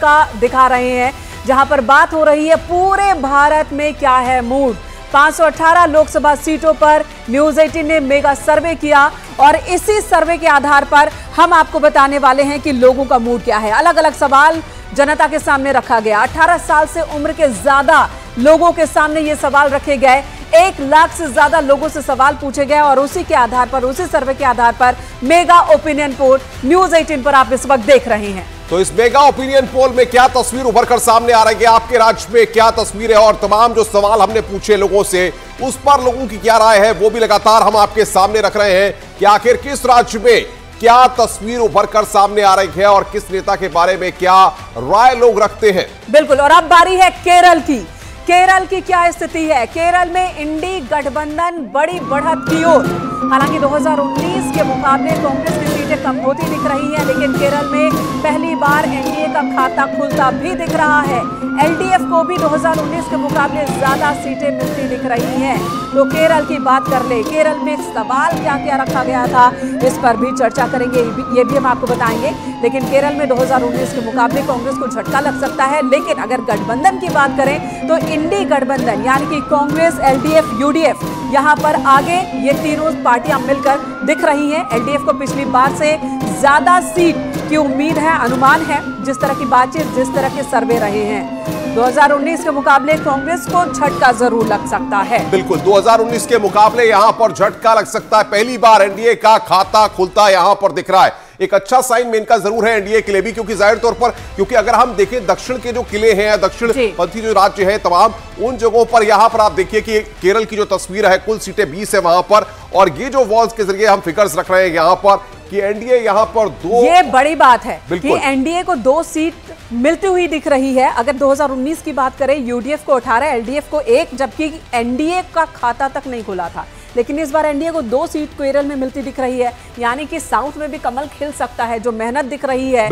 का दिखा रहे हैं, जहां पर बात हो रही है पूरे भारत में क्या है मूड। 518 लोकसभा सीटों पर न्यूज 18 ने मेगा सर्वे किया और इसी सर्वे के आधार पर हम आपको बताने वाले हैं कि लोगों का मूड क्या है। अलग अलग सवाल जनता के सामने रखा गया। 18 साल से उम्र के ज्यादा लोगों के सामने ये सवाल रखे गए। 1 लाख से ज्यादा लोगों से सवाल पूछे गए और उसी के आधार पर, उसी सर्वे के आधार पर मेगा ओपिनियन पोल न्यूज 18 पर आप इस वक्त देख रहे हैं। तो इस मेगा ओपिनियन पोल में क्या तस्वीर उभर कर सामने आ रही है, आपके राज्य में क्या तस्वीर है, और तमाम जो सवाल हमने पूछे लोगों से उस पर लोगों की क्या राय है, वो भी लगातार हम आपके सामने रख रहे हैं कि आखिर किस राज्य में क्या तस्वीर उभर कर सामने आ रही है और किस नेता के बारे में क्या राय लोग रखते हैं। बिल्कुल, और अब बारी है केरल की। केरल की क्या स्थिति है? केरल में इंडी गठबंधन बड़ी बढ़त की ओर। हालांकि 2019 के मुकाबले कांग्रेस की सीटें कम होती दिख रही हैं, लेकिन केरल में पहली बार एनडीए का खाता खुलता भी दिख रहा है। एलडीएफ को भी 2019 के मुकाबले ज्यादा सीटें मिलती दिख रही हैं। तो केरल की बात कर ले, केरल में सवाल क्या क्या रखा गया था, इस पर भी चर्चा करेंगे, ये भी हम आपको बताएंगे। लेकिन केरल में 2019 के मुकाबले कांग्रेस को झटका लग सकता है। लेकिन अगर गठबंधन की बात करें तो इंडी गठबंधन यानी कि कांग्रेस, एलडीएफ, यूडीएफ, यहां पर आगे ये तीनों पार्टियां मिलकर दिख रही हैं। एलडीएफ को पिछली बार से ज्यादा सीट की उम्मीद है, अनुमान है, जिस तरह की बातचीत, जिस तरह के सर्वे रहे हैं। 2019 के मुकाबले कांग्रेस को झटका जरूर लग सकता है। बिल्कुल, 2019 के मुकाबले यहां पर झटका लग सकता है। पहली बार एनडीए का खाता खुलता यहां पर दिख रहा है। एक अच्छा साइन में इनका जरूर है एनडीए के लिए भी, क्योंकि जाहिर तौर पर, क्योंकि अगर हम देखें दक्षिण के जो किले हैं, दक्षिण पंथी जो राज्य हैं तमाम, उन जगहों पर यहां पर आप देखिए कि केरल की जो तस्वीर है, कुल सीटें 20 है वहां पर, और ये जो वॉल्स के जरिए हम फिगर्स रख रहे हैं यहां पर कि एनडीए यहां पर 2, ये बड़ी बात है कि एनडीए को 2 सीट मिलती हुई दिख रही है। अगर 2019 की बात करें, यूडीएफ को 18, एलडीएफ को 1, जबकि एनडीए का खाता तक नहीं खुला था। लेकिन इस बार एनडीए को 2 सीट केरल में मिलती दिख रही है, यानी कि साउथ में भी कमल खिल सकता है। जो मेहनत दिख रही है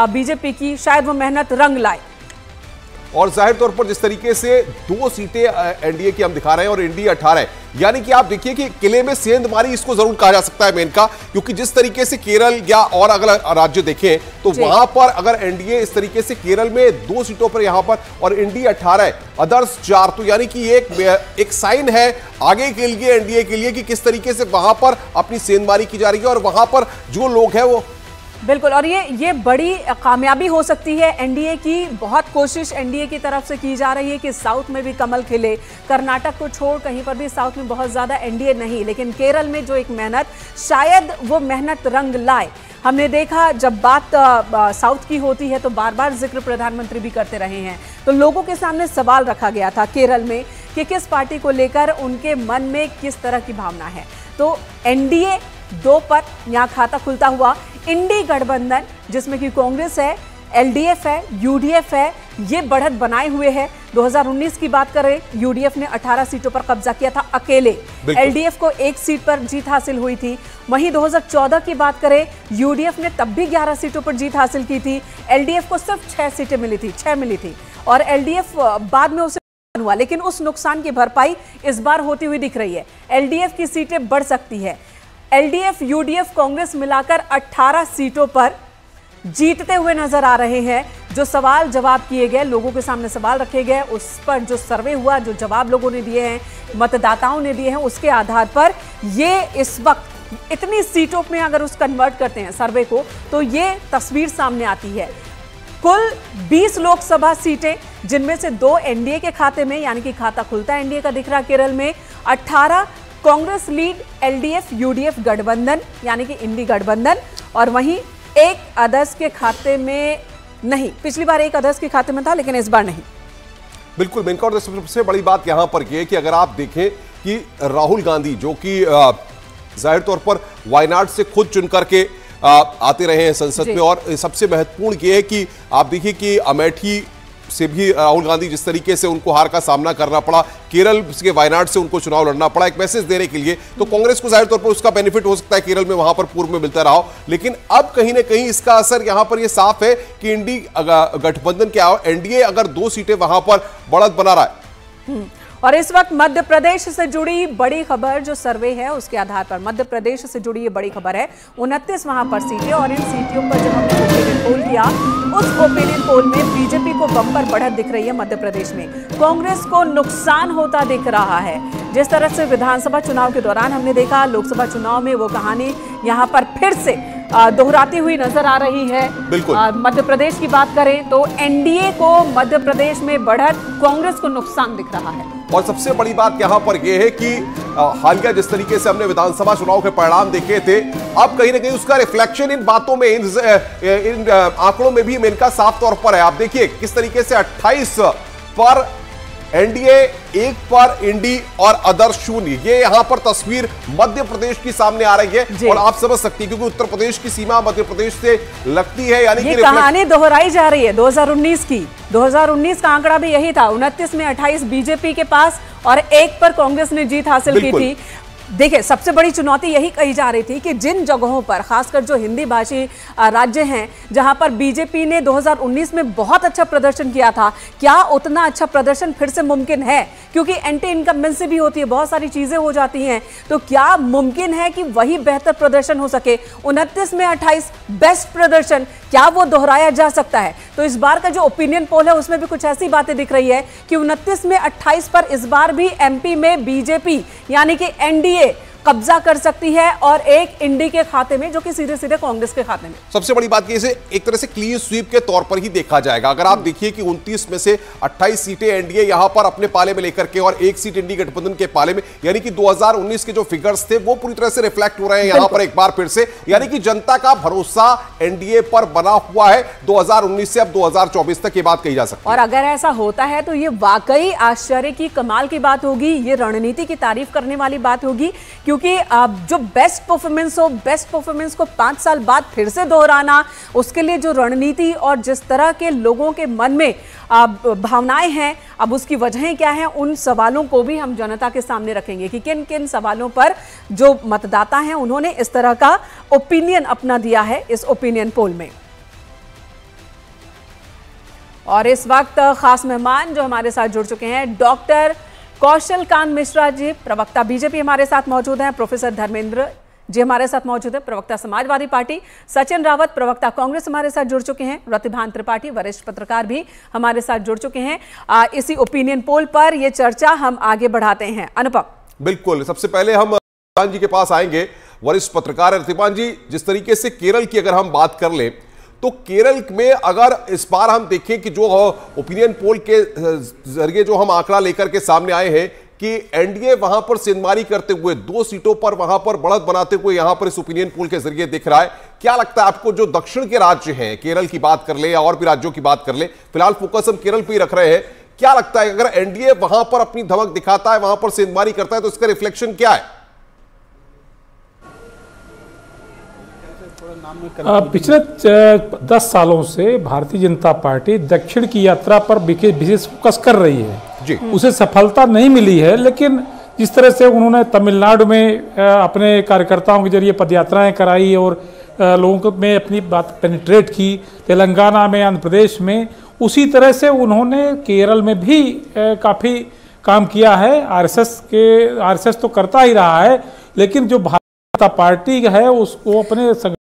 बीजेपी की, शायद वो मेहनत रंग लाए। और जाहिर तौर पर जिस तरीके से 2 सीटें एनडीए की हम दिखा रहे हैं और एनडीए 18 है, यानी कि आप देखिए कि किले में सेंधमारी इसको जरूर कहा जा सकता है मेन का, क्योंकि जिस तरीके से केरल या और अगर राज्य देखें तो वहां पर अगर एनडीए इस तरीके से केरल में 2 सीटों पर यहां पर और एनडीए 18 है, अदर्स 4, तो यानी कि एक साइन है आगे के लिए एनडीए के लिए कि किस तरीके से वहां पर अपनी सेंधमारी की जा रही है और वहां पर जो लोग हैं वो बिल्कुल। और ये बड़ी कामयाबी हो सकती है एनडीए की। बहुत कोशिश एनडीए की तरफ से की जा रही है कि साउथ में भी कमल खिले। कर्नाटक को छोड़ कहीं पर भी साउथ में बहुत ज्यादा एनडीए नहीं, लेकिन केरल में जो एक मेहनत, शायद वो मेहनत रंग लाए। हमने देखा जब बात साउथ की होती है तो बार बार जिक्र प्रधानमंत्री भी करते रहे हैं। तो लोगों के सामने सवाल रखा गया था केरल में कि किस पार्टी को लेकर उनके मन में किस तरह की भावना है। तो एनडीए 2 पर यहां खाता खुलता हुआ, इंडी गठबंधन जिसमें कि कांग्रेस है, एलडीएफ है, यूडीएफ है, ये बढ़त बनाए हुए है। 2019 की बात करें, यूडीएफ ने 18 सीटों पर कब्जा किया था अकेले, एलडीएफ को 1 सीट पर जीत हासिल हुई थी। वहीं 2014 की बात करें, यूडीएफ ने तब भी 11 सीटों पर जीत हासिल की थी, एलडीएफ को सिर्फ 6 सीटें मिली थी, 6 मिली थी, और एलडीएफ बाद में उसे हुआ। लेकिन उस नुकसान की भरपाई इस बार होती हुई दिख रही है। एलडीएफ की सीटें बढ़ सकती है। एलडीएफ, यूडीएफ, कांग्रेस मिलाकर 18 सीटों पर जीतते हुए नजर आ रहे हैं। जो सवाल जवाब किए गए, लोगों के सामने सवाल रखे गए, उस पर जो सर्वे हुआ, जो जवाब लोगों ने दिए हैं, मतदाताओं ने दिए हैं, उसके आधार पर ये इस वक्त इतनी सीटों में अगर उस कन्वर्ट करते हैं सर्वे को, तो ये तस्वीर सामने आती है। कुल 20 लोकसभा सीटें, जिनमें से 2 एनडीए के खाते में, यानी कि खाता खुलता एनडीए का दिख रहा केरल में। 18 कांग्रेस लीड एलडीएफ यूडीएफ गठबंधन यानी कि इंडी गठबंधन, और वहीं 1 अदर्स के खाते में नहीं। पिछली बार 1 अदर्स के खाते में था, लेकिन इस बार नहीं। बिल्कुल मेनका, और सबसे बड़ी बात यहां पर यह है कि अगर आप देखें कि राहुल गांधी जो कि जाहिर तौर पर वायनाड से खुद चुन करके आते रहे हैं संसद में, और सबसे महत्वपूर्ण यह है कि आप देखिए कि अमेठी से भी राहुल गांधी जिस तरीके से उनको हार का सामना करना पड़ा, केरल के वायनाड से उनको चुनाव लड़ना पड़ा एक मैसेज देने के लिए, तो कांग्रेस को जाहिर तौर पर उसका बेनिफिट हो सकता है केरल में, वहां पर पूर्व में मिलता रहा। लेकिन अब कहीं ना कहीं इसका असर यहां पर यह साफ है कि इंडी गठबंधन के एनडीए अगर 2 सीटें वहां पर बढ़त बना रहा है। और इस वक्त मध्य प्रदेश से जुड़ी बड़ी खबर जो सर्वे है उसके आधार पर मध्य प्रदेश से जुड़ी ये बड़ी खबर है। 29 वहां पर सीटें और इन सीटों पर जब हमने ओपिनियन पोल किया उस ओपिनियन पोल में बीजेपी को बम्पर बढ़त दिख रही है। मध्य प्रदेश में कांग्रेस को नुकसान होता दिख रहा है। जिस तरह से विधानसभा चुनाव के दौरान हमने देखा, लोकसभा चुनाव में वो कहानी यहां पर फिर से दोहराती हुई नजर आ रही है। बिल्कुल मध्य प्रदेश की बात करें तो एनडीए को मध्य प्रदेश में बढ़त, कांग्रेस को नुकसान दिख रहा है। और सबसे बड़ी बात यहां पर यह है कि हालिया जिस तरीके से हमने विधानसभा चुनाव के परिणाम देखे थे, अब कहीं ना कहीं उसका रिफ्लेक्शन इन बातों में, इन आंकड़ों में भी इनका साफ तौर पर है। आप देखिए किस तरीके से 28 पर एनडीए, 1 पर इंडी और अदर 0, ये यहां पर तस्वीर मध्य प्रदेश की सामने आ रही है। और आप समझ सकती हैं क्योंकि उत्तर प्रदेश की सीमा मध्य प्रदेश से लगती है, यानी कि कहानी दोहराई जा रही है 2019 की। 2019 का आंकड़ा भी यही था, 29 में 28 बीजेपी के पास और 1 पर कांग्रेस ने जीत हासिल की थी। देखिए सबसे बड़ी चुनौती यही कही जा रही थी कि जिन जगहों पर, खासकर जो हिंदी भाषी राज्य हैं, जहां पर बीजेपी ने 2019 में बहुत अच्छा प्रदर्शन किया था, क्या उतना अच्छा प्रदर्शन फिर से मुमकिन है? क्योंकि एंटी इनकम्बेंसी भी होती है, बहुत सारी चीजें हो जाती हैं, तो क्या मुमकिन है कि वही बेहतर प्रदर्शन हो सके? 29 में 28 बेस्ट प्रदर्शन, क्या वो दोहराया जा सकता है? तो इस बार का जो ओपिनियन पोल है उसमें भी कुछ ऐसी बातें दिख रही है कि 29 में 28 पर इस बार भी एमपी में बीजेपी यानी कि एनडीए कब्जा कर सकती है और 1 इंडी के खाते में, जो कि सीधे सीधे कांग्रेस के खाते में। सबसे बड़ी बात इसे एक तरह से क्लीन स्वीप के तौर पर ही देखा जाएगा। अगर आप देखिए कि 29 में से 28 सीटें एनडीए यहां पर अपने पाले में लेकर के और 1 सीट इंडी गठबंधन के पाले में, यानी कि 2019 के जो फिगर्स थे वो पूरी तरह से रिफ्लेक्ट हो रहे हैं यहां पर एक बार फिर से। यानी कि जनता का भरोसा एनडीए पर बना हुआ है 2019 से अब 2024 तक, ये बात कही जा सकती है। और अगर ऐसा होता है तो ये वाकई आश्चर्य की, कमाल की बात होगी, ये रणनीति की तारीफ करने वाली बात होगी। क्योंकि जो बेस्ट परफॉर्मेंस हो, बेस्ट परफॉर्मेंस को 5 साल बाद फिर से दोहराना, उसके लिए जो रणनीति और जिस तरह के लोगों के मन में भावनाएं हैं, अब उसकी वजहें क्या हैं, उन सवालों को भी हम जनता के सामने रखेंगे कि किन किन सवालों पर जो मतदाता हैं उन्होंने इस तरह का ओपिनियन अपना दिया है इस ओपिनियन पोल में। और इस वक्त खास मेहमान जो हमारे साथ जुड़ चुके हैं, डॉक्टर कौशल कांत मिश्रा जी, प्रवक्ता बीजेपी हमारे साथ मौजूद हैं, प्रोफेसर धर्मेंद्र जी हमारे साथ मौजूद हैं, प्रवक्ता समाजवादी पार्टी, सचिन रावत प्रवक्ता कांग्रेस हमारे साथ जुड़ चुके हैं, प्रतिभान त्रिपाठी वरिष्ठ पत्रकार भी हमारे साथ जुड़ चुके हैं। इसी ओपिनियन पोल पर यह चर्चा हम आगे बढ़ाते हैं। अनुपम, बिल्कुल, सबसे पहले हम रतिपान जी के पास आएंगे, वरिष्ठ पत्रकार। रतिपान जी, जिस तरीके से केरल की अगर हम बात कर लें तो केरल में अगर इस बार हम देखें कि जो ओपिनियन पोल के जरिए जो हम आंकड़ा लेकर के सामने आए हैं कि एनडीए वहां पर सेंधमारी करते हुए 2 सीटों पर वहां पर बढ़त बनाते हुए यहां पर इस ओपिनियन पोल के जरिए दिख रहा है। क्या लगता है आपको, जो दक्षिण के राज्य हैं, केरल की बात कर ले या और भी राज्यों की बात कर ले, फिलहाल फोकस हम केरल पे ही रख रहे हैं, क्या लगता है अगर एनडीए वहां पर अपनी धमक दिखाता है, वहां पर सेंधमारी करता है, तो इसका रिफ्लेक्शन क्या है? पिछले 10 सालों से भारतीय जनता पार्टी दक्षिण की यात्रा पर विशेष फोकस कर रही है जी। उसे सफलता नहीं मिली है, लेकिन जिस तरह से उन्होंने तमिलनाडु में अपने कार्यकर्ताओं के जरिए पदयात्राएं कराई और लोगों में अपनी बात पेनिट्रेट की, तेलंगाना में, आंध्र प्रदेश में, उसी तरह से उन्होंने केरल में भी काफ़ी काम किया है। आरएसएस तो करता ही रहा है, लेकिन जो भारतीय जनता पार्टी है उसको अपने